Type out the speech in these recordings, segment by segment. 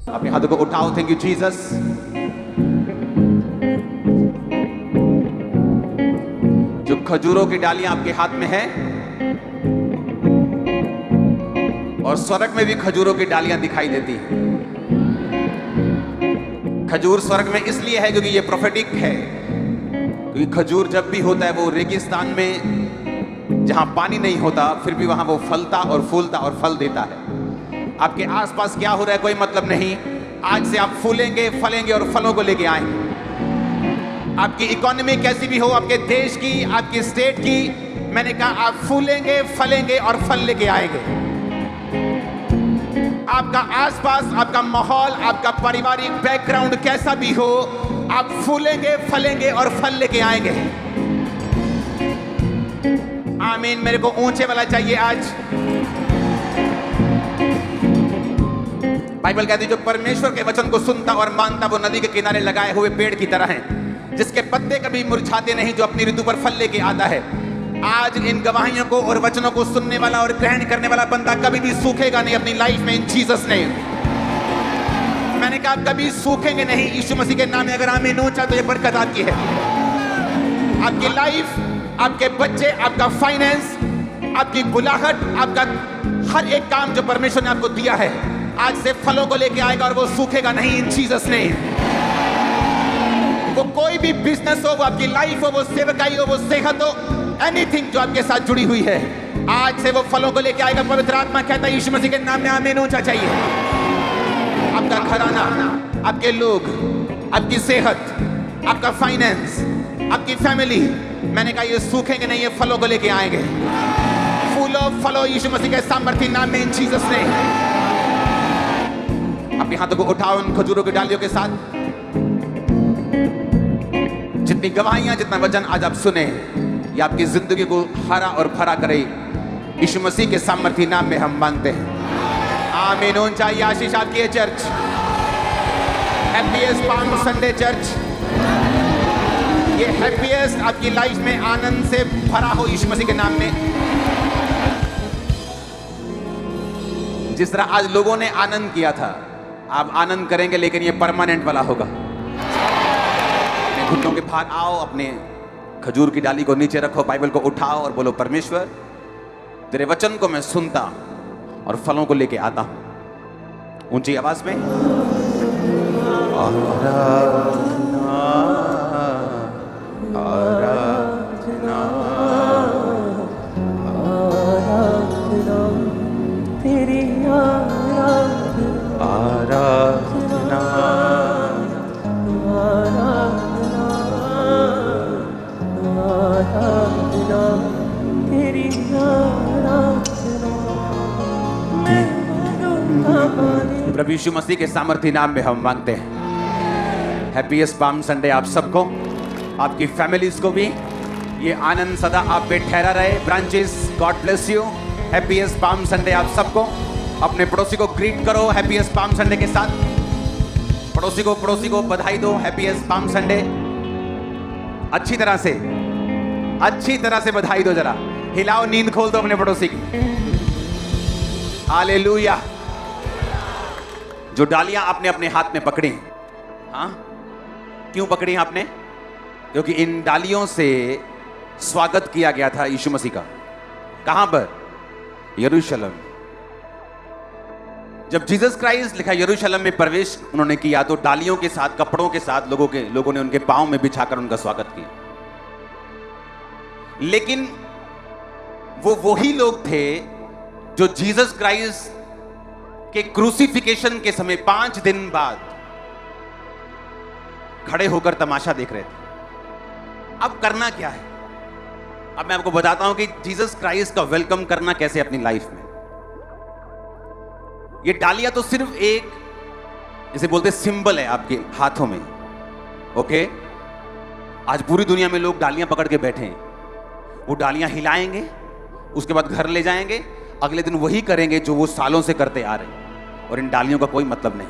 अपने हाथों को उठाओ। Thank you Jesus. जो खजूरों की डालियां आपके हाथ में है और स्वर्ग में भी खजूरों की डालियां दिखाई देती हैं। खजूर स्वर्ग में इसलिए है क्योंकि ये प्रोफेटिक है, क्योंकि खजूर जब भी होता है वो रेगिस्तान में जहां पानी नहीं होता फिर भी वहां वो फलता और फूलता और फल देता है। आपके आसपास क्या हो रहा है कोई मतलब नहीं, आज से आप फूलेंगे, फलेंगे और फलों को लेके आएंगे। आपकी इकोनॉमी कैसी भी हो, आपके देश की, आपकी स्टेट की, मैंने कहा आप फूलेंगे, फलेंगे और फल लेके आएंगे। आपका आसपास, आपका माहौल, आपका पारिवारिक बैकग्राउंड कैसा भी हो, आप फूलेंगे, फलेंगे और फल लेके आएंगे। आमीन। मेरे को ऊंचे वाला चाहिए आज। बाइबल कहती है जो परमेश्वर के वचन को सुनता और मानता वो नदी के किनारे लगाए हुए पेड़ की तरह है, जिसके पत्ते कभी मुरझाते नहीं, जो अपनी ऋतु पर फल लेके आता है। आज इन गवाहियों को और वचनों को सुनने वाला और ग्रहण करने वाला बंदा कभी भी सूखेगा नहीं अपनी लाइफ में, इन जीसस नेम। मैंने कहा कभी सूखेंगे नहीं यीशु मसीह के नाम में। अगर आमीन ऊंचा तो ये बरकत आपकी है। आपकी लाइफ, आपके बच्चे, आपका फाइनेंस, आपकी बुलाहट, आपका हर एक काम जो परमेश्वर ने आपको दिया है आज से फलों को लेके आएगा और वो सूखेगा नहीं, इन जीसस नेम। वो कोई भी बिजनेस हो, वो आपकी लाइफ हो, वो सेवकाई हो, वो सेहत हो, एनीथिंग जो आपके साथ जुड़ी हुई है, आज से वो फलों को लेके आएगा। पवित्र आत्मा कहता है यीशु मसीह के नाम में आमीन ऊंचा चाहिए। आपका घराना, आपके लोग, आपकी सेहत, आपका फाइनेंस, आपकी फैमिली, मैंने कहा ये सूखेंगे नहीं, ये फलों को लेके आएंगे। फूलो फलो यीशु मसीह के सामर्थ्य नाम में, इन जीसस ने। अपने हाथों को उठाओ उन खजूरों की डालियों के साथ। जितनी गवाहियां, जितना वचन आज आप सुने, ये आपकी जिंदगी को हरा और भरा करे। यीशु मसीह के सामर्थ्य नाम में हम मांगते हैं। आमीन। ऊंचा आशीष आपकी है church. Happiest palm Sunday church. ये हैप्पीएस्ट आपकी लाइफ में आनंद से भरा हो यीशु मसीह के नाम में। जिस तरह आज लोगों ने आनंद किया था, आप आनंद करेंगे, लेकिन ये परमानेंट वाला होगा। अपने घुटनों के भार आओ, अपने खजूर की डाली को नीचे रखो, बाइबल को उठाओ और बोलो परमेश्वर तेरे वचन को मैं सुनता और फलों को लेके आता हूं। ऊंची आवाज में आराधना, आराधना, आराधना, तेरी आराधना, आराधना, आराधना, तेरी आराधना। प्रभु यीशु मसीह के सामर्थ्य नाम में हम मांगते हैं। हैप्पीएस्ट पाम संडे आप सबको, आपकी फैमिलीज को भी। ये आनंद सदा आप पे ठहरा रहे। Branches, God bless you. Happiest palm Sunday आप सबको। अपने पड़ोसी को ग्रीट करो हैप्पीएस्ट पाम संडे के साथ। पड़ोसी को बधाई दो हैप्पीएस्ट पाम संडे। अच्छी तरह से बधाई दो। जरा हिलाओ, नींद खोल दो अपने पड़ोसी की। हालेलुया। जो डालियां आपने अपने हाथ में पकड़ी, हाँ, क्यों पकड़ी आपने? क्योंकि इन डालियों से स्वागत किया गया था यीशु मसीह का। कहां पर? यरूशलेम। जब जीसस क्राइस्ट लिखा यरूशलेम में प्रवेश उन्होंने किया, तो डालियों के साथ, कपड़ों के साथ लोगों ने उनके पांव में बिछाकर उनका स्वागत किया। लेकिन वो वही लोग थे जो जीसस क्राइस्ट के क्रूसिफिकेशन के समय 5 दिन बाद खड़े होकर तमाशा देख रहे थे। अब करना क्या है? अब मैं आपको बताता हूं कि जीसस क्राइस्ट का वेलकम करना कैसे अपनी लाइफ में। ये डालियां तो सिर्फ एक, जैसे बोलते सिंबल है आपके हाथों में। ओके, आज पूरी दुनिया में लोग डालियां पकड़ के बैठे हैं। वो डालियां हिलाएंगे, उसके बाद घर ले जाएंगे, अगले दिन वही करेंगे जो वो सालों से करते आ रहे हैं, और इन डालियों का कोई मतलब नहीं।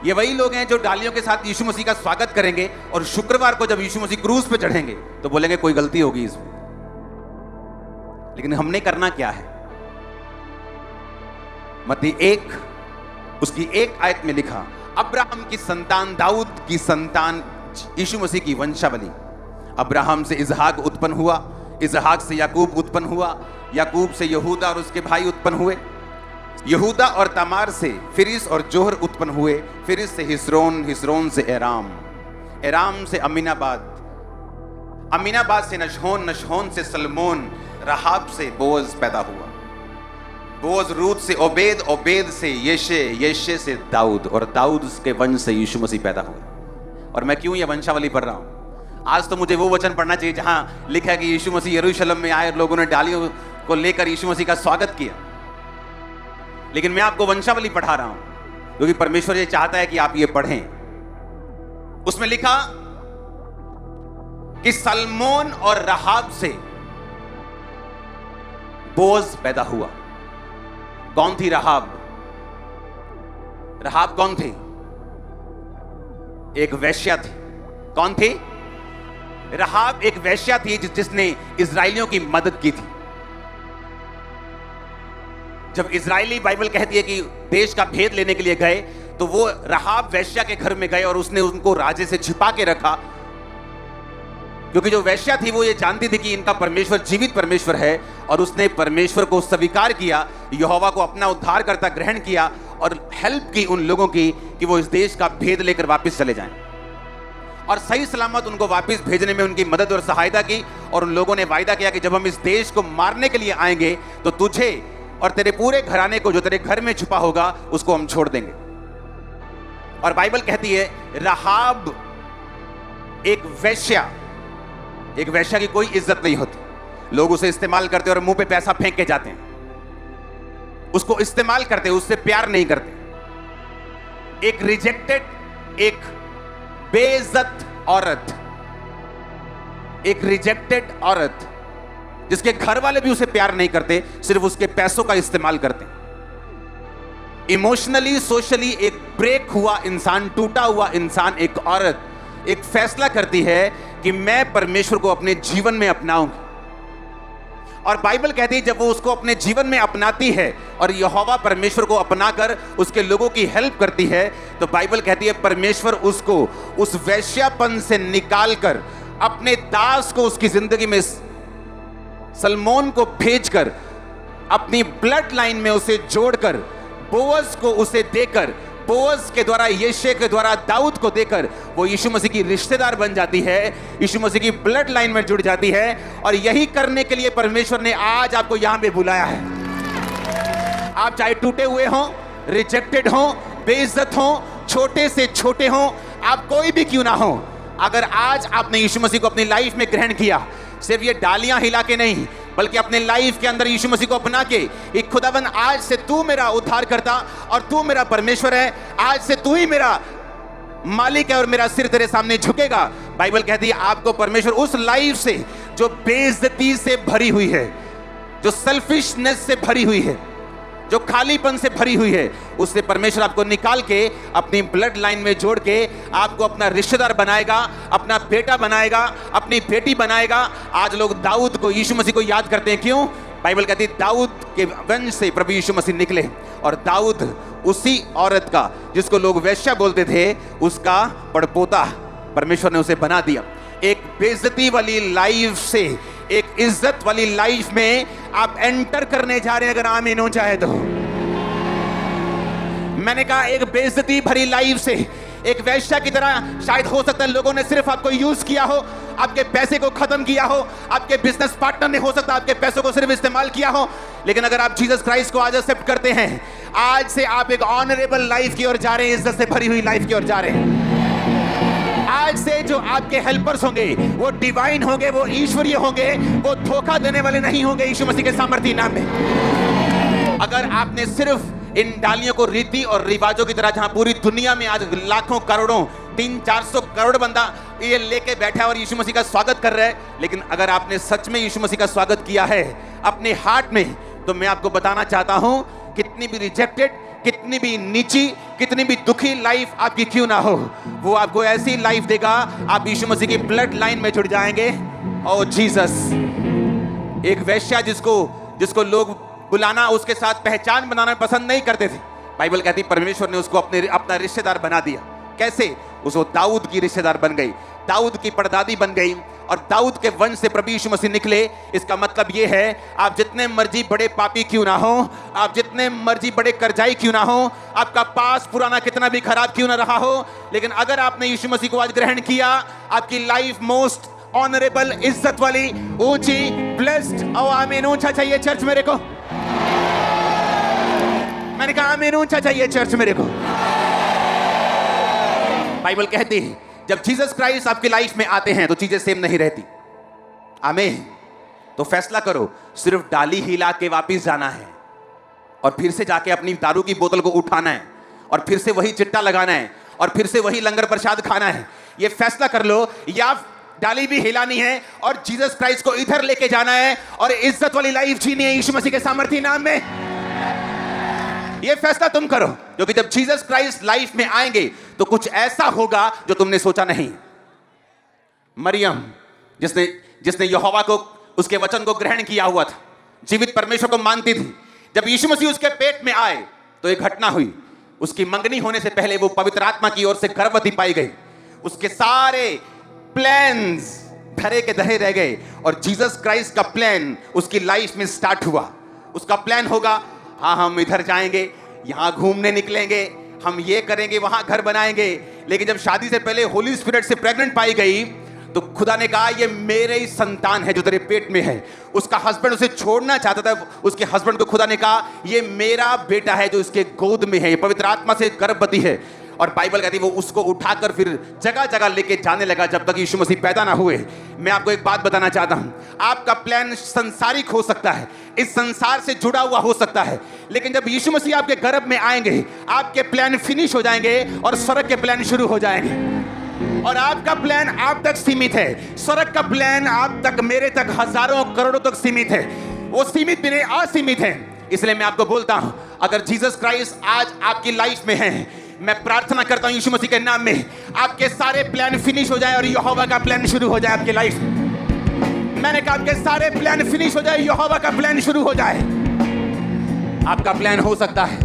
ये वही लोग हैं जो डालियों के साथ यीशु मसीह का स्वागत करेंगे, और शुक्रवार को जब यीशु मसीह क्रूस पे चढ़ेंगे तो बोलेंगे कोई गलती होगी इसमें। लेकिन हमने करना क्या है? मत्ती उसकी एक आयत में लिखा, अब्राहम की संतान, दाऊद की संतान, यीशु मसीह की वंशावली। अब्राहम से इसहाक उत्पन्न हुआ, इसहाक से याकूब उत्पन्न हुआ, याकूब से यहूदा और उसके भाई उत्पन्न हुए, यहूदा और तमार से फिरिस और जोहर उत्पन्न हुए, फिरिस से हिस्रोन, हिस्रोन से एराम, एराम से अमीनाबाद, अमीनाबाद से नशहोन, नशहोन से सलमोन, रहाब से बोअज पैदा हुआ, बोअज रूत से ओबेद, ओबेद से येशे, येशे से दाऊद, और दाऊद के वंश से यीशु मसीह पैदा हुआ। और मैं क्यों ये वंशावली पढ़ रहा हूं? आज तो मुझे वो वचन पढ़ना चाहिए जहां लिखा है कि यीशु मसीह यरूशलेम में आए और लोगों ने डालियों को लेकर यीशु मसीह का स्वागत किया, लेकिन मैं आपको वंशावली पढ़ा रहा हूं क्योंकि परमेश्वर ये चाहता है कि आप ये पढ़ें। उसमें लिखा कि सलमोन और रहाब से बोअज पैदा हुआ। कौन थी रहाब? रहाब कौन थी? एक वेश्या थी। कौन थी? रहाब एक वेश्या थी जिसने इजराइलियों की मदद की थी। जब इजराइली, बाइबल कहती है कि देश का भेद लेने के लिए गए, तो वो रहाब वेश्या के घर में गए और उसने उनको राजे से छिपा के रखा, क्योंकि जो वेश्या थी वो ये जानती थी कि इनका परमेश्वर जीवित परमेश्वर है, और उसने परमेश्वर को स्वीकार किया, यहोवा को अपना उद्धारकर्ता ग्रहण किया और हेल्प की उन लोगों की कि वो इस देश का भेद लेकर वापस चले जाएं, और सही सलामत उनको वापस भेजने में उनकी मदद और सहायता की। और उन लोगों ने वायदा किया कि जब हम इस देश को मारने के लिए आएंगे तो तुझे और तेरे पूरे घराने को, जो तेरे घर में छुपा होगा, उसको हम छोड़ देंगे। और बाइबल कहती है रहाब एक वेश्या, एक वेश्या की कोई इज्जत नहीं होती, लोग उसे इस्तेमाल करते और मुंह पे पैसा फेंक के जाते हैं, उसको इस्तेमाल करते, उससे प्यार नहीं करते। एक रिजेक्टेड, एक बेइज्जत औरत, एक रिजेक्टेड औरत जिसके घर वाले भी उसे प्यार नहीं करते, सिर्फ उसके पैसों का इस्तेमाल करते। इमोशनली, सोशली एक ब्रेक हुआ इंसान, टूटा हुआ इंसान, एक औरत एक फैसला करती है कि मैं परमेश्वर को अपने जीवन में अपनाऊंगी। और बाइबल कहती है जब वो उसको अपने जीवन में अपनाती है और यहोवा परमेश्वर को अपनाकर उसके लोगों की हेल्प करती है, तो बाइबल कहती है परमेश्वर उसको उस वैश्यापन से निकालकर अपने दास को उसकी जिंदगी में, सलमोन को भेजकर, अपनी ब्लड लाइन में उसे जोड़कर, बोअज को उसे देकर, बोअज के द्वारा, येशे के द्वारा दाऊद को देकर वो यीशु मसीह की रिश्तेदार बन जाती है, यीशु मसीह की ब्लड लाइन में जुड़ जाती है। और यही करने के लिए परमेश्वर ने आज आपको यहां पे बुलाया है। आप चाहे टूटे हुए हों, रिजेक्टेड हों, बेइज्जत हों, छोटे से छोटे हों, आप कोई भी क्यों ना हो, अगर आज आपने यीशु मसीह को अपनी लाइफ में ग्रहण किया, सिर्फ ये डालियां हिला के नहीं, बल्कि अपने लाइफ के अंदर यीशु मसीह को अपना के, एक खुदावन आज से तू मेरा उद्धार करता और तू मेरा परमेश्वर है, आज से तू ही मेरा मालिक है और मेरा सिर तेरे सामने झुकेगा। बाइबल कहती है आपको परमेश्वर उस लाइफ से जो बेइज्जती से भरी हुई है, जो सेल्फिशनेस से भरी हुई है, जो खालीपन से भरी हुई है, उससे परमेश्वर आपको निकाल के अपनी ब्लड लाइन में जोड़ के आपको अपना रिश्तेदार बनाएगा, अपना बेटा बनाएगा, अपनी बेटी बनाएगा। आज लोग दाऊद को, यीशु मसीह को याद करते हैं, क्यों? बाइबल कहती है दाऊद के वंश से प्रभु यीशु मसीह निकले, और दाऊद उसी औरत का, जिसको लोग वेश्या बोलते थे, उसका पड़पोता परमेश्वर ने उसे बना दिया। एक बेइज्जती वाली लाइफ से एक इज्जत वाली लाइफ में आप एंटर करने जा रहे हैं। अगर आमीन हो चाहे तो मैंने कहा एक बेइज्जती भरी लाइफ से, एक वेश्या की तरह शायद हो सकता है लोगों ने सिर्फ आपको यूज किया हो, आपके पैसे को खत्म किया हो, आपके बिजनेस पार्टनर ने हो सकता है आपके पैसों को सिर्फ इस्तेमाल किया हो, लेकिन अगर आप जीसस क्राइस्ट को आज एक्सेप्ट करते हैं, आज से आप एक ऑनरेबल लाइफ की ओर जा रहे हैं, इज्जत से भरी हुई लाइफ की ओर जा रहे हैं। आज से जो आपके हेल्पर्स होंगे वो डिवाइन होंगे, वो ईश्वरीय होंगे, वो धोखा देने वाले नहीं होंगे यीशु मसीह के सामर्थ्य नाम में। अगर आपने सिर्फ इन डालियों को रीति और रिवाजों की तरह, जहां पूरी दुनिया में आज लाखों करोड़ों 300-400 करोड़ बंदा ये लेके बैठा है और यीशु मसीह का स्वागत कर रहा है, लेकिन अगर आपने सच में यीशु मसीह का स्वागत किया है अपने हार्ट में, तो मैं आपको बताना चाहता हूं, कितनी भी रिजेक्टेड, कितनी भी नीची, कितनी भी दुखी लाइफ आपकी क्यों ना हो, वो आपको ऐसी लाइफ देगा, आप यीशु मसीह की ब्लड लाइन में जुड़ जाएंगे। ओ जीसस, एक वेश्या जिसको लोग बुलाना, उसके साथ पहचान बनाना पसंद नहीं करते थे, बाइबल कहती है परमेश्वर ने उसको अपना रिश्तेदार बना दिया। कैसे? उसको दाऊद की रिश्तेदार बन गई, दाऊद की परदादी बन गई और दाऊद के वंश से प्रभु यीशु मसीह निकले। इसका मतलब यह है, आप जितने मर्जी बड़े पापी क्यों ना हो, आप जितने मर्जी बड़े कर्जाई क्यों ना हो, आपका पास पुराना कितना भी खराब क्यों ना रहा हो, लेकिन अगर आपने यीशु मसीह को आज ग्रहण किया, आपकी लाइफ मोस्ट ऑनरेबल, इज्जत वाली, ऊंची, ब्लेस्ड। और आमीन ऊंचा चाहिए चर्च मेरे को। मैंने कहा आमीन ऊंचा चाहिए चर्च मेरे को। बाइबल कहती है जब जीसस क्राइस्ट आपकी लाइफ में आते हैं तो चीजें सेम नहीं रहती। आमीन। तो फैसला करो, सिर्फ डाली हिला के वापस जाना है और फिर से जाके अपनी दारू की बोतल को उठाना है और फिर से वही चिट्टा लगाना है और फिर से वही लंगर प्रसाद खाना है। ये फैसला कर लो, या डाली भी हिलानी है और जीसस क्राइस्ट को इधर लेके जाना है और इज्जत वाली लाइफ जीनी है यीशु मसीह के सामर्थी नाम में। ये फैसला तुम करो, क्योंकि जब जीसस क्राइस्ट लाइफ में आएंगे तो कुछ ऐसा होगा जो तुमने सोचा नहीं। मरियम जिसने यहोवा को, उसके वचन को ग्रहण किया हुआ था, जीवित परमेश्वर को मानती थी, जब यीशु मसीह उसके पेट में आए तो एक घटना हुई। उसकी मंगनी होने से पहले वो पवित्र आत्मा की ओर से गर्भवती पाई गई। उसके सारे प्लान्स धरे के धरे रह गए और जीसस क्राइस्ट का प्लान उसकी लाइफ में स्टार्ट हुआ। उसका प्लान होगा, हाँ हम इधर जाएंगे, यहां घूमने निकलेंगे, हम ये करेंगे, वहां घर बनाएंगे। लेकिन जब शादी से पहले होली स्पिरिट से प्रेग्नेंट पाई गई तो खुदा ने कहा ये मेरे ही संतान है जो तेरे पेट में है। उसका हस्बैंड उसे छोड़ना चाहता था, उसके हस्बैंड को खुदा ने कहा ये मेरा बेटा है जो इसके गोद में है, ये पवित्र आत्मा से गर्भवती है। और बाइबल कहती है वो उसको उठाकर फिर जगह जगह लेके जाने लगा जब तक यीशु मसीह पैदा ना हुए। मैं आपको एक बात बताना चाहता हूं, आपका प्लान संसारिक हो सकता है, इस संसार से जुड़ा हुआ हो सकता है, लेकिन जब यीशु मसीह आपके गर्भ में आएंगे आपके प्लान फिनिश हो जाएंगे और स्वर्ग के प्लान शुरू हो जाएंगे। और आपका प्लान आप तक सीमित है, स्वर्ग का प्लान आप तक, मेरे तक, हजारों करोड़ों तक सीमित है। वो सीमित भी नहीं, असीमित है। इसलिए मैं आपको बोलता हूं, अगर जीसस क्राइस्ट आज आपकी लाइफ में है, मैं प्रार्थना करता हूं यीशु मसीह के नाम में आपके सारे प्लान फिनिश हो जाए और यहोवा का प्लान शुरू हो जाए आपकी लाइफ। मैंने कहा आपके सारे प्लान फिनिश हो जाए, यहोवा का प्लान शुरू हो जाए। आपका प्लान हो सकता है,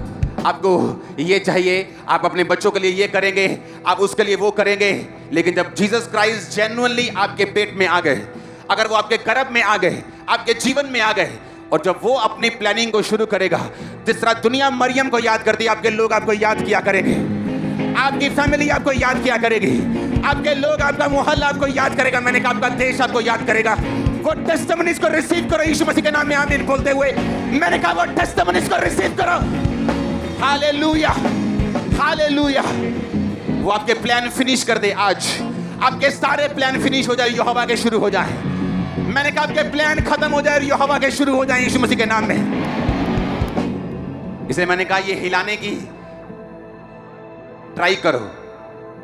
आपको ये चाहिए, आप अपने बच्चों के लिए ये करेंगे, आप उसके लिए वो करेंगे, लेकिन जब जीसस क्राइस्ट जेन्युइनली आपके पेट में आ गए, अगर वो आपके गर्भ में आ गए, आपके जीवन में आ गए, और जब वो अपनी प्लानिंग को शुरू करेगा, जिस तरह दुनिया मरियम को याद करती है, आपके लोग आपको याद किया करेंगे, आपकी फैमिली आपको याद किया करेगी, आपके लोग, आपका मोहल्ला आपको याद करेगा। मैंने कहा आपका देश आपको याद करेगा। वो टेस्टिमनीज को रिसीव करो यीशु मसीह के नाम में आमीन बोलते हुए। मैंने कहा वो टेस्टिमनीज को रिसीव करो। Hallelujah, hallelujah. वो आपके प्लान फिनिश कर दे आज, आपके सारे प्लान फिनिश हो जाए, यहोवा के शुरू हो जाए। मैंने कहा आपके प्लान खत्म हो जाए और यहोवा के शुरू हो जाए यीशु मसीह के नाम में। इसलिए मैंने कहा ये हिलाने की ट्राई करो,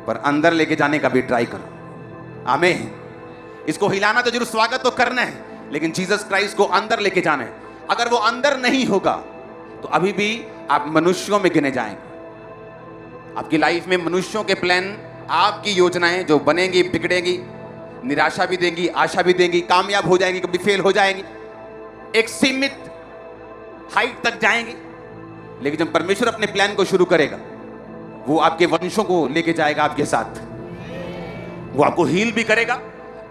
पर अंदर लेके जाने का भी ट्राई करो। आमीन। इसको हिलाना तो जरूर, स्वागत तो करना है, लेकिन जीसस क्राइस्ट को अंदर लेके जाना है। अगर वो अंदर नहीं होगा तो अभी भी आप मनुष्यों में गिने जाएंगे। आपकी लाइफ में मनुष्यों के प्लान, आपकी योजनाएं जो बनेंगी, बिगड़ेंगी, निराशा भी देंगी, आशा भी देंगी, कामयाब हो जाएंगी, कभी फेल हो जाएंगी, एक सीमित हाइट तक जाएंगी। लेकिन जब परमेश्वर अपने प्लान को शुरू करेगा, वो आपके वंशों को लेके जाएगा आपके साथ। वो आपको हील भी करेगा,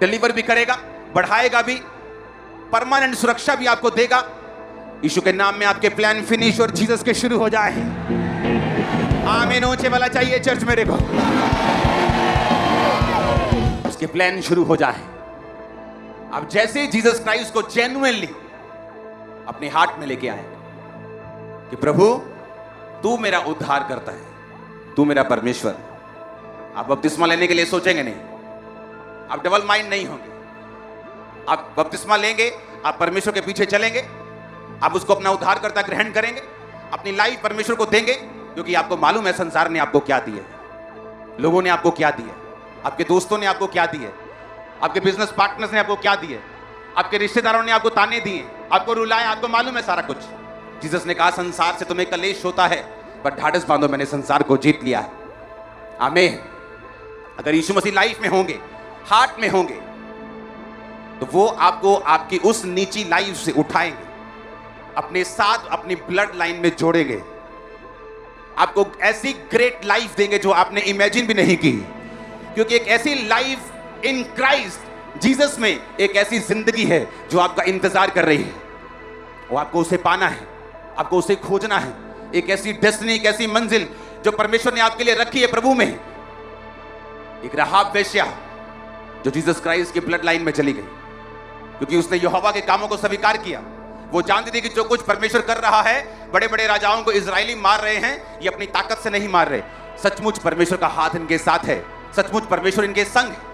डिलीवर भी करेगा, बढ़ाएगा भी, परमानेंट सुरक्षा भी आपको देगा। यीशु के नाम में आपके प्लान फिनिश और जीसस के शुरू हो जाए। आमीन। ऊंचे वाला चाहिए चर्च मेरे को। उसके प्लान शुरू हो जाए। अब जैसे जीसस क्राइस्ट को जेन्युइनली अपने हार्ट में लेके आए कि प्रभु तू मेरा उद्धार करता है, तू मेरा परमेश्वर। आप बपतिस्मा लेने के लिए सोचेंगे नहीं, आप डबल माइंड नहीं होंगे। आप बपतिस्मा लेंगे, आप परमेश्वर के पीछे चलेंगे, आप उसको अपना उद्धारकर्ता ग्रहण करेंगे, अपनी लाइफ परमेश्वर को देंगे, क्योंकि आपको मालूम है संसार ने आपको क्या दिया, लोगों ने आपको क्या दिया, आपके दोस्तों ने आपको क्या दिया, आपके बिजनेस पार्टनर्स ने आपको क्या दिया, आपके रिश्तेदारों ने आपको ताने दिए, आपको रुलाया, आपको मालूम है सारा कुछ। जीसस ने कहा संसार से तुम्हें कलेश होता है, पर ढाढ़स बांधो, मैंने संसार को जीत लिया है। आमीन। अगर यीशु मसीह लाइफ में होंगे, हार्ट में होंगे, तो वो आपको आपकी उस नीची लाइफ से उठाएंगे, अपने साथ अपनी ब्लड लाइन में जोड़ेंगे, आपको ऐसी ग्रेट लाइफ देंगे जो आपने इमेजिन भी नहीं की, क्योंकि एक ऐसी लाइफ इन क्राइस्ट जीसस में एक ऐसी जिंदगी है जो आपका इंतजार कर रही है। वो आपको उसे पाना है, आपको उसे खोजना है। एक ऐसी डेस्टिनी, एक ऐसी मंजिल जो परमेश्वर ने आपके लिए रखी है प्रभु में। एक राहाब वेश्या जो जीसस क्राइस्ट के ब्लड लाइन में चली गई, क्योंकि उसने यहोवा के कामों को स्वीकार किया। वो जानती थी कि जो कुछ परमेश्वर कर रहा है, बड़े बड़े राजाओं को इजरायली मार रहे हैं, ये अपनी ताकत से नहीं मार रहे, सचमुच परमेश्वर का हाथ इनके साथ है, सचमुच परमेश्वर इनके संग है।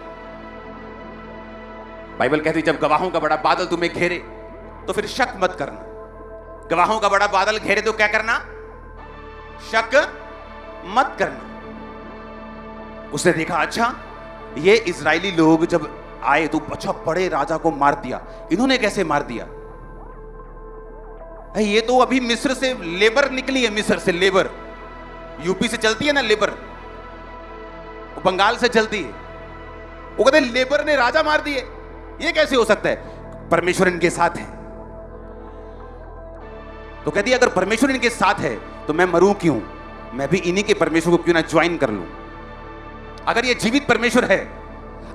बाइबल कहती है जब गवाहों का बड़ा बादल तुम्हें घेरे तो फिर शक मत करना। गवाहों का बड़ा बादल घेरे तो क्या करना? शक मत करना। उसने देखा अच्छा ये इजरायली लोग जब आए तो अच्छा बड़े राजा को मार दिया, इन्होंने कैसे मार दिया? ये तो अभी मिस्र से लेबर निकली है, मिस्र से लेबर, यूपी से चलती है ना लेबर, वो बंगाल से चलती है। वो कहते लेबर ने राजा मार दिए, ये कैसे हो सकता है? परमेश्वर इनके साथ है। तो कहती है अगर परमेश्वर इनके साथ है तो मैं मरूं क्यों, मैं भी इन्हीं के परमेश्वर को क्यों ना ज्वाइन कर लूं। अगर ये जीवित परमेश्वर है,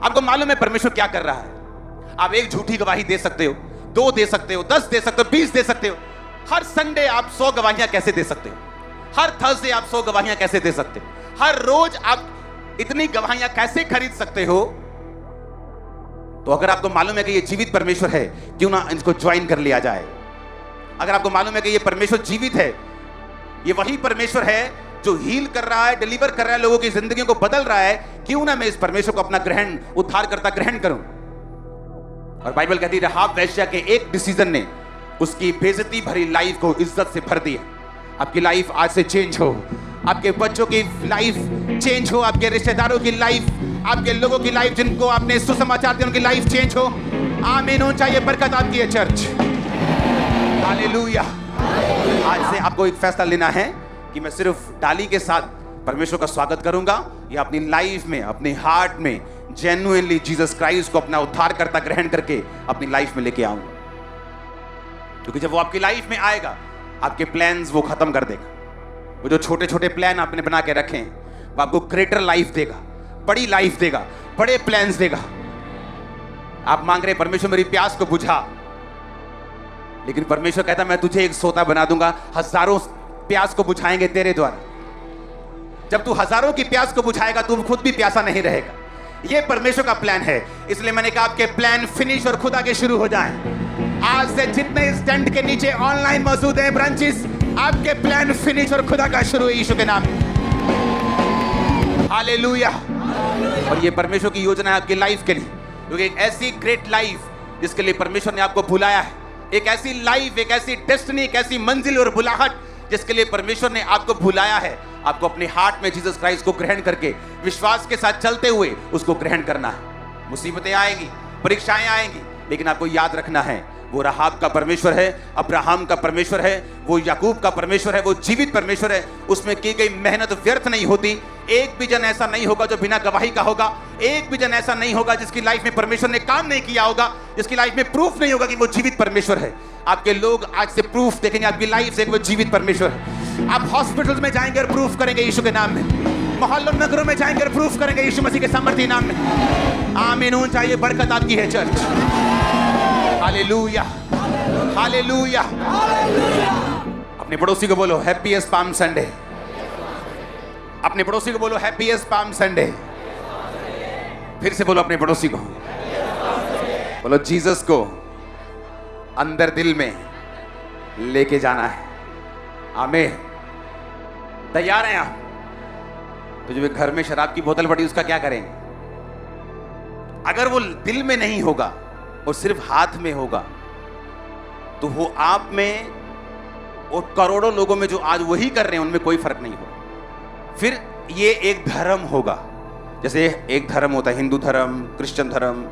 आपको मालूम है परमेश्वर क्या कर रहा है। आप एक झूठी गवाही दे सकते हो, 2 दे सकते हो, 10 दे सकते हो, 20 दे सकते हो। हर संडे आप 100 गवाहियां कैसे दे सकते हो? हर थर्सडे आप 100 गवाहियां कैसे दे सकते हो? हर रोज आप इतनी गवाहियां कैसे खरीद सकते हो? तो अगर आपको मालूम है कि ये जीवित परमेश्वर है, क्यों ना इसको ज्वाइन कर लिया जाए। अगर आपको मालूम है कि ये परमेश्वर जीवित है, ये वही परमेश्वर है जो हील कर रहा है, डिलीवर कर रहा है, लोगों की जिंदगियों को बदल रहा है, क्यों ना मैं इस परमेश्वर को अपना ग्रहण, उद्धारकर्ता ग्रहण करूं। और बाइबल कहती है राहाब वेश्या के एक डिसीजन ने उसकी बेइज्जती भरी लाइफ को इज्जत से भर दिया। आपकी लाइफ आज से चेंज हो, आपके बच्चों की लाइफ चेंज हो, आपके रिश्तेदारों की लाइफ, आपके लोगों की लाइफ जिनको आपने सुसमाचार दिया उनकी लाइफ चेंज हो। आमीन हो चाहिए, बरकत आपकी है चर्च। हालेलुया। आज से आपको एक फैसला लेना है कि मैं सिर्फ डाली के साथ परमेश्वर का स्वागत करूंगा या अपनी लाइफ में, अपने हार्ट में जेन्युइनली जीसस क्राइस्ट को अपना उद्धारकर्ता ग्रहण करके अपनी लाइफ में लेके आऊंगा। क्योंकि जब वो आपकी लाइफ में आएगा, आपके प्लान्स वो खत्म कर देगा। वो जो छोटे छोटे प्लान आपने बना के रखे हैं, वो आपको ग्रेटर लाइफ देगा, बड़ी लाइफ देगा, बड़े प्लान्स देगा। आप मांग रहे परमेश्वर मेरी प्यास को बुझा, लेकिन परमेश्वर कहता मैं तुझे एक सोता बना दूंगा, हजारों प्यास को बुझाएंगे तेरे द्वारा। जब तू हजारों की प्यास को बुझाएगा, तू खुद भी प्यासा नहीं रहेगा। ये परमेश्वर का प्लान है। इसलिए मैंने कहा आपके प्लान फिनिश और खुदा के शुरू हो जाएं। आज से जितने इस टेंट के नीचे ऑनलाइन मौजूद हैं ब्रांचेस, आपके प्लान फिनिश और खुदा का शुरू है यीशु के नाम में। हालेलुया। और ये परमेश्वर की योजना है आपकी लाइफ के लिए, क्योंकि एक ऐसी ग्रेट लाइफ जिसके लिए परमेश्वर ने आपको बुलाया है, एक ऐसी लाइफ, एक ऐसी डेस्टिनी, एक ऐसी मंजिल और बुलाहट जिसके लिए परमेश्वर ने आपको बुलाया है। आपको अपने हार्ट में जीसस क्राइस्ट को ग्रहण करके विश्वास के साथ चलते हुए उसको ग्रहण करना है। मुसीबतें आएंगी, परीक्षाएं आएंगी, लेकिन आपको याद रखना है वो राहाब का परमेश्वर है, अब्राहम का परमेश्वर है, वो याकूब का परमेश्वर है, वो जीवित परमेश्वर है। उसमें की गई मेहनत व्यर्थ नहीं होती। एक भी जन ऐसा नहीं होगा जो बिना गवाही का होगा। एक भी जन ऐसा नहीं होगा जिसकी लाइफ में परमेश्वर ने काम नहीं किया होगा, जिसकी लाइफ में प्रूफ नहीं होगा कि वो जीवित परमेश्वर है। आपके लोग आज से प्रूफ देखेंगे आपकी लाइफ से कि वो जीवित परमेश्वर है। आप हॉस्पिटल में जाएंगे और प्रूफ करेंगे यीशु के नाम में। मोहल्लों नगरों में जाएंगे और प्रूफ करेंगे यीशु मसीह के सामर्थ्य नाम में। आमीन होना चाहिए, बरकत आपकी है चर्च। Hallelujah, hallelujah. अपने पड़ोसी को बोलो हैप्पीएस्ट पाम संडे। अपने पड़ोसी को बोलो हैप्पीएस्ट पाम संडे। फिर से बोलो अपने पड़ोसी को, बोलो जीसस को अंदर दिल में लेके जाना है। आमीन। तैयार हैं आप? तो जो घर में शराब की बोतल पड़ी उसका क्या करेंगे? अगर वो दिल में नहीं होगा और सिर्फ हाथ में होगा, तो वो आप में और करोड़ों लोगों में जो आज वही कर रहे हैं उनमें कोई फर्क नहीं होगा। फिर ये एक धर्म होगा। जैसे एक धर्म होता है हिंदू धर्म, क्रिश्चियन धर्म।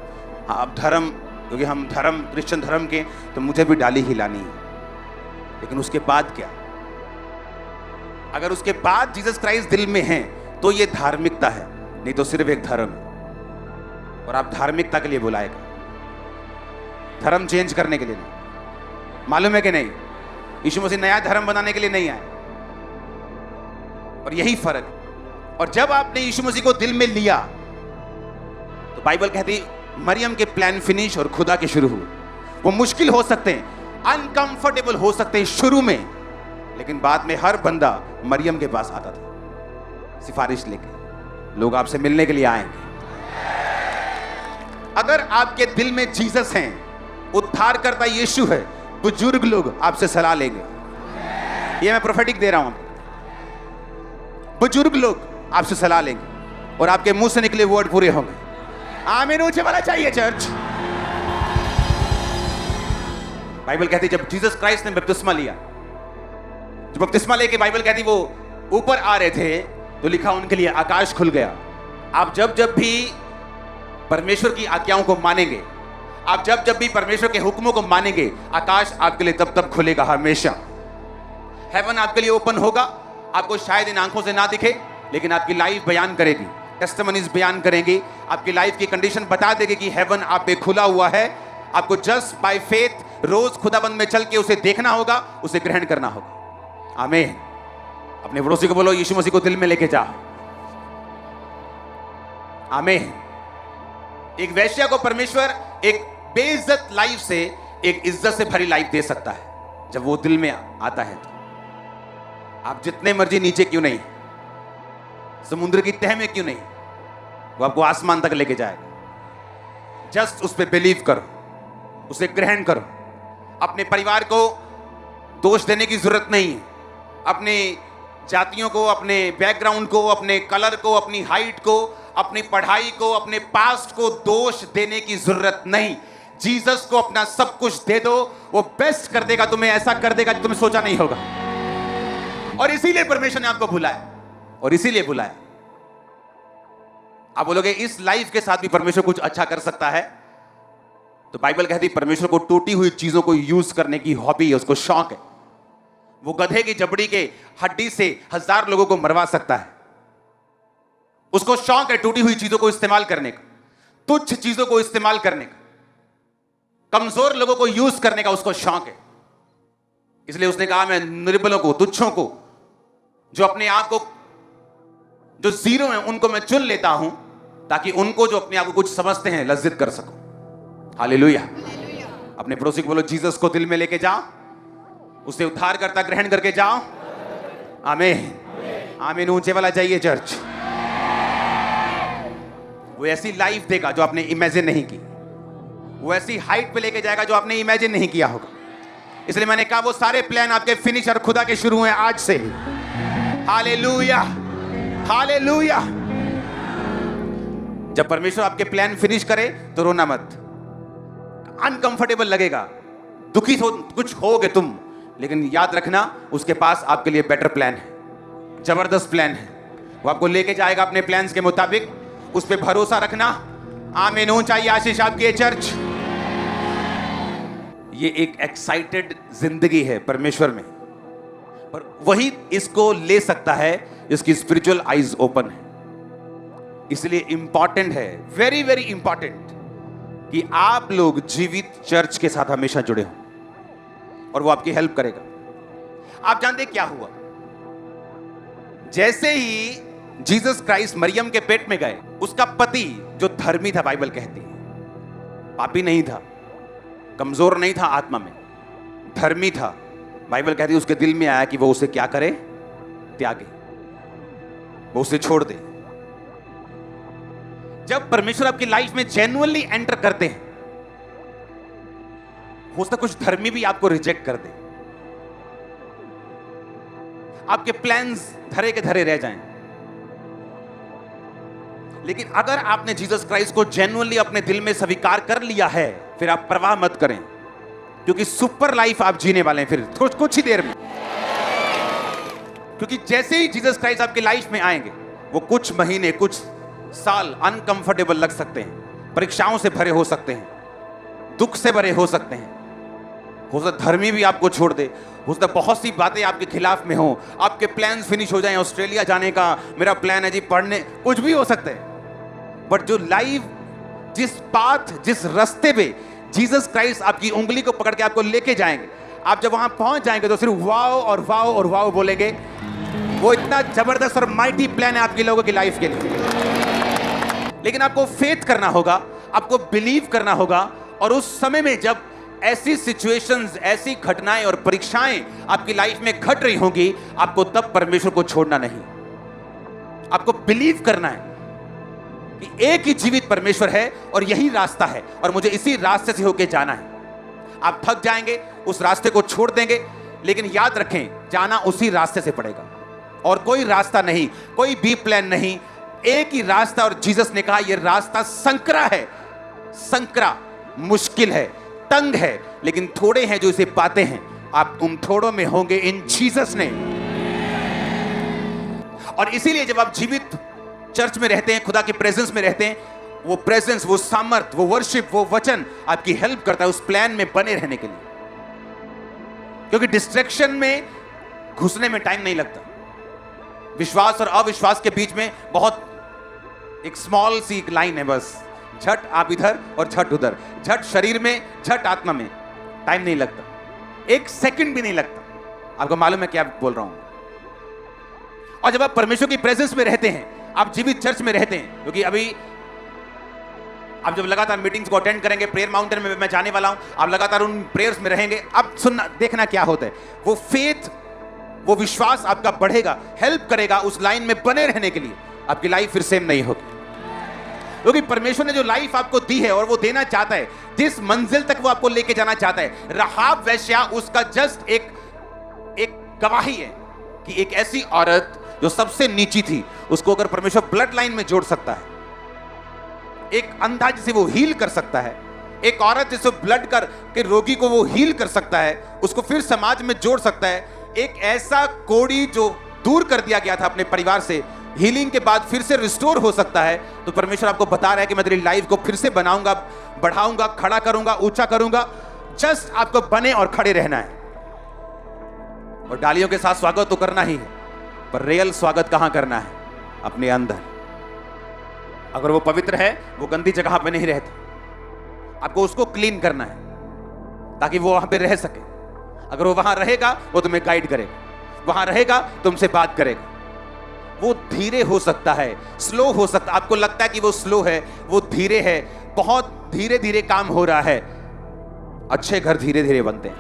अब धर्म, क्योंकि हम धर्म क्रिश्चियन धर्म के, तो मुझे भी डाली हिलानी है। लेकिन उसके बाद क्या? अगर उसके बाद जीसस क्राइस्ट दिल में है तो ये धार्मिकता है, नहीं तो सिर्फ एक धर्म है। और आप धार्मिकता के लिए बुलाएगा, धर्म चेंज करने के लिए नहीं। मालूम है कि नहीं? यीशु मसीह नया धर्म बनाने के लिए नहीं आए। और यही फर्क। और जब आपने यीशु मसीह को दिल में लिया तो बाइबल कहती मरियम के प्लान फिनिश और खुदा के शुरू हुए। वो मुश्किल हो सकते हैं, अनकंफर्टेबल हो सकते हैं शुरू में, लेकिन बाद में हर बंदा मरियम के पास आता था सिफारिश लेके। लोग आपसे मिलने के लिए आएंगे। अगर आपके दिल में जीसस हैं, उद्धार करता यीशु है, बुजुर्ग लोग आपसे सलाह लेंगे। ये मैं प्रोफेटिक दे रहा हूं। बुजुर्ग लोग आपसे सलाह लेंगे और आपके मुंह से निकले वर्ड पूरे होंगे। आमीन ऊंचे वाला चाहिए चर्च। बाइबल कहती जब जीसस क्राइस्ट ने बपतिस्मा लिया, जब बपतिस्मा लेके बाइबल कहती वो ऊपर आ रहे थे तो लिखा उनके लिए आकाश खुल गया। आप जब जब भी परमेश्वर की आज्ञाओं को मानेंगे, आप जब जब भी परमेश्वर के हुक्मों को मानेंगे, आकाश आपके लिए तब तब खुलेगा हमेशा। हेवन आपके लिए ओपन होगा। आपको शायद इन आंखों से ना दिखे, लेकिन आपकी लाइफ बयान करेगी, टेस्टिमनीज बयान करेंगे। आपकी लाइफ की कंडीशन बता देगी कि हेवन आप पे खुला हुआ है। आपको जस्ट बाय फेथ रोज खुदाबंद में चल के उसे देखना होगा, उसे ग्रहण करना होगा। आमीन। अपने पड़ोसी को बोलो यीशु मसीह को दिल में लेके जा। आमीन। एक वेश्या को परमेश्वर एक बेइज्जत लाइफ से एक इज्जत से भरी लाइफ दे सकता है जब वो दिल में आता है। तो आप जितने मर्जी नीचे क्यों नहीं, समुद्र की तह में क्यों नहीं, वो आपको आसमान तक लेके जाएगा। जस्ट उस पर बिलीव करो, उसे ग्रहण करो। अपने परिवार को दोष देने की जरूरत नहीं है। अपने जातियों को, अपने बैकग्राउंड को, अपने कलर को, अपनी हाइट को, अपनी पढ़ाई को, अपने पास्ट को दोष देने की जरूरत नहीं। जीसस को अपना सब कुछ दे दो, वो बेस्ट कर देगा, तुम्हें ऐसा कर देगा जो तुम्हें सोचा नहीं होगा। और इसीलिए परमेश्वर ने आपको बुलाया, और इसीलिए बुलाया। आप बोलोगे इस लाइफ के साथ भी परमेश्वर कुछ अच्छा कर सकता है, तो बाइबल कहती परमेश्वर को टूटी हुई चीजों को यूज करने की हॉबी है, उसको शौक है। वो गधे की जबड़ी के हड्डी से 1000 लोगों को मरवा सकता है। उसको शौक है टूटी हुई चीजों को इस्तेमाल करने का, तुच्छ चीजों को इस्तेमाल करने का, कमजोर लोगों को यूज करने का उसको शौक है। इसलिए उसने कहा मैं निर्बलों को, तुच्छों को, जो अपने आप को, जो जीरो हैं, उनको मैं चुन लेता हूं ताकि उनको जो अपने आप को कुछ समझते हैं लज्जित कर सकूं। हालेलुया। अपने पड़ोसी को बोलो जीसस को दिल में लेके जाओ, उसे उद्धार करता ग्रहण करके जाओ। आमीन। आमीन ऊंचे वाला चाहिए चर्च। वो ऐसी लाइफ देगा जो आपने इमेजिन नहीं की, वो ऐसी हाइट पे लेके जाएगा जो आपने इमेजिन नहीं किया होगा। इसलिए मैंने कहा वो सारे प्लान आपके फिनिश और खुदा के शुरू हैं आज से। Hallelujah, hallelujah. जब परमेश्वर आपके प्लान फिनिश करे तो रोना मत। अनकंफर्टेबल लगेगा, दुखी हो, कुछ होगे तुम, लेकिन याद रखना उसके पास आपके लिए बेटर प्लान है, जबरदस्त प्लान है। वो आपको लेके जाएगा अपने प्लान्स के मुताबिक। उस पर भरोसा रखना। आमीन। ऊंचाई आशीष आपकी चर्च। ये एक एक्साइटेड जिंदगी है परमेश्वर में, पर वही इसको ले सकता है जिसकी स्पिरिचुअल आईज ओपन है। इसलिए इंपॉर्टेंट है, वेरी वेरी इंपॉर्टेंट, कि आप लोग जीवित चर्च के साथ हमेशा जुड़े हो और वो आपकी हेल्प करेगा। आप जानते क्या हुआ? जैसे ही जीसस क्राइस्ट मरियम के पेट में गए, उसका पति जो धर्मी था, बाइबल कहती है, पापी नहीं था, कमजोर नहीं था आत्मा में, धर्मी था। बाइबल कहती है उसके दिल में आया कि वो उसे क्या करे, त्यागे, वो उसे छोड़ दे। जब परमेश्वर आपकी लाइफ में जेन्युइनली एंटर करते हैं, हो सकता कुछ धर्मी भी आपको रिजेक्ट कर दे, आपके प्लान्स धरे के धरे रह जाएं। लेकिन अगर आपने जीसस क्राइस्ट को जेन्युइनली अपने दिल में स्वीकार कर लिया है, फिर आप परवाह मत करें, क्योंकि सुपर लाइफ आप जीने वाले हैं फिर कुछ ही देर में। क्योंकि जैसे ही जीसस क्राइस्ट आपकी लाइफ में आएंगे, वो कुछ महीने, कुछ साल अनकंफर्टेबल लग सकते हैं, परीक्षाओं से भरे हो सकते हैं, दुख से भरे हो सकते हैं, हो सकता धर्मी भी आपको छोड़ दे, हो सकता बहुत सी बातें आपके खिलाफ में हो, आपके प्लान्स फिनिश हो जाएं, ऑस्ट्रेलिया जाने का मेरा प्लान है जी, पढ़ने, कुछ भी हो सकता है। बट जो लाइफ, जिस पाथ, जिस रास्ते पे जीसस क्राइस्ट आपकी उंगली को पकड़ के आपको लेके जाएंगे, आप जब वहां पहुंच जाएंगे तो सिर्फ वाओ और वाओ और वाओ बोलेंगे। वो इतना जबरदस्त और माइटी प्लान है आपके लोगों की लाइफ के लिए। लेकिन आपको फेथ करना होगा, आपको बिलीव करना होगा, और उस समय में जब ऐसी सिचुएशंस, ऐसी घटनाएं और परीक्षाएं आपकी लाइफ में घट रही होंगी, आपको तब परमेश्वर को छोड़ना नहीं। आपको बिलीव करना है कि एक ही जीवित परमेश्वर है और यही रास्ता है और मुझे इसी रास्ते से होके जाना है। आप थक जाएंगे, उस रास्ते को छोड़ देंगे, लेकिन याद रखें, जाना उसी रास्ते से पड़ेगा और कोई रास्ता नहीं, कोई बी प्लान नहीं, एक ही रास्ता। और जीसस ने कहा यह रास्ता संकरा है, संकरा, मुश्किल है, तंग है, लेकिन थोड़े हैं जो इसे पाते हैं। आप उन थोड़ों में होंगे इन जीसस ने। और इसीलिए जब आप जीवित चर्च में रहते हैं, खुदा के प्रेजेंस में रहते हैं, वो प्रेजेंस, वो सामर्थ, वो वर्शिप, वो वचन आपकी हेल्प करता है उस प्लान में बने रहने के लिए। क्योंकि डिस्ट्रैक्शन में घुसने में टाइम नहीं लगता। विश्वास और अविश्वास के बीच में बहुत एक स्मॉल सी एक लाइन है, बस झट आप इधर और झट उधर, झट शरीर में, झट आत्मा में। टाइम नहीं लगता, एक सेकंड भी नहीं लगता। आपको मालूम है क्या बोल रहा हूं। और जब आप परमेश्वर की प्रेजेंस में रहते हैं, आप जीवित चर्च में रहते हैं, क्योंकि अभी आप जब लगातार मीटिंग्स को अटेंड करेंगे, प्रेयर माउंटेन में मैं जाने वाला हूं, आप लगातार उन प्रेयर्स में रहेंगे। अब सुनना, देखना क्या होता है। वो फेथ, वो विश्वास आपका बढ़ेगा, हेल्प करेगा उस लाइन में बने रहने के लिए। आपकी लाइफ फिर सेम नहीं होगी, क्योंकि परमेश्वर ने जो लाइफ आपको दी है और वो देना चाहता है, जिस मंजिल तक वो आपको लेके जाना चाहता है, राहाब वेश्या उसका जस्ट एक गवाही है कि एक ऐसी औरत जो सबसे नीची थी, उसको अगर परमेश्वर ब्लड लाइन में जोड़ सकता है, एक अंधा जिसे वो हील कर सकता है, एक औरत जिसे ब्लड कर के रोगी को वो हील कर सकता है, उसको फिर समाज में जोड़ सकता है, एक ऐसा कोढ़ी जो दूर कर दिया गया था अपने परिवार से, हीलिंग के बाद फिर से रिस्टोर हो सकता है। तो परमेश्वर आपको बता रहा है कि मैं तेरी लाइफ को फिर से बनाऊंगा, बढ़ाऊंगा, खड़ा करूंगा, ऊंचा करूंगा। जस्ट आपको बने और खड़े रहना है। और डालियों के साथ स्वागत तो करना ही है, पर रियल स्वागत कहां करना है? अपने अंदर। अगर वो पवित्र है, वो गंदी जगह पे नहीं रहता। आपको उसको क्लीन करना है ताकि वो वहां पे रह सके। अगर वो वहां रहेगा, वो तुम्हें गाइड करेगा, वहां रहेगा, तुमसे बात करेगा। वो धीरे हो सकता है, स्लो हो सकता है। आपको लगता है कि वो स्लो है, वो धीरे है, बहुत धीरे धीरे काम हो रहा है। अच्छे घर धीरे धीरे बनते हैं।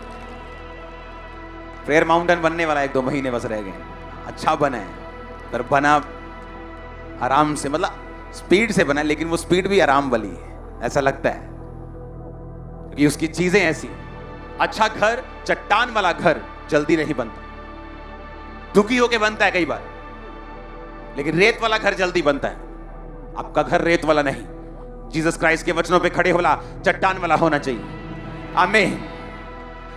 प्रेयर माउंटेन बनने वाला 1-2 महीने बस रह गए। अच्छा बना है, पर बना आराम से, मतलब स्पीड से बना, लेकिन वो स्पीड भी आराम वाली है, ऐसा लगता है, क्योंकि उसकी चीजें ऐसी। अच्छा घर, चट्टान वाला घर जल्दी नहीं बनता, दुखी होके बनता है कई बार, लेकिन रेत वाला घर जल्दी बनता है। आपका घर रेत वाला नहीं, जीसस क्राइस्ट के वचनों पे खड़े वाला चट्टान वाला होना चाहिए। आमीन।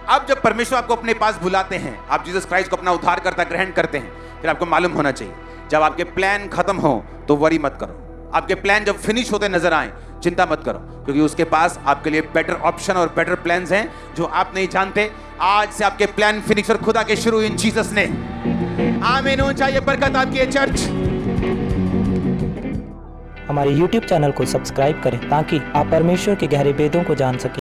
अब जब परमेश्वर आपको अपने पास बुलाते हैं, आप जीसस क्राइस्ट को अपना उद्धारकर्ता ग्रहण करते हैं, फिर आपको मालूम होना चाहिए, जब आपके प्लान खत्म हो तो वरी मत करो। आपके प्लान जब फिनिश होते नजर आए, चिंता मत करो, क्योंकि उसके पास आपके लिए बेटर ऑप्शन और बेटर प्लान्स हैं जो आप नहीं जानते। आज से आपके प्लान फिनिश और खुदा के शुरू इन जीसस ने। आमीन। हो चाहिए बरकत आपकी है चर्च। हमारे YouTube चैनल को सब्सक्राइब करें ताकि आप परमेश्वर के गहरे भेदों को जान सकें।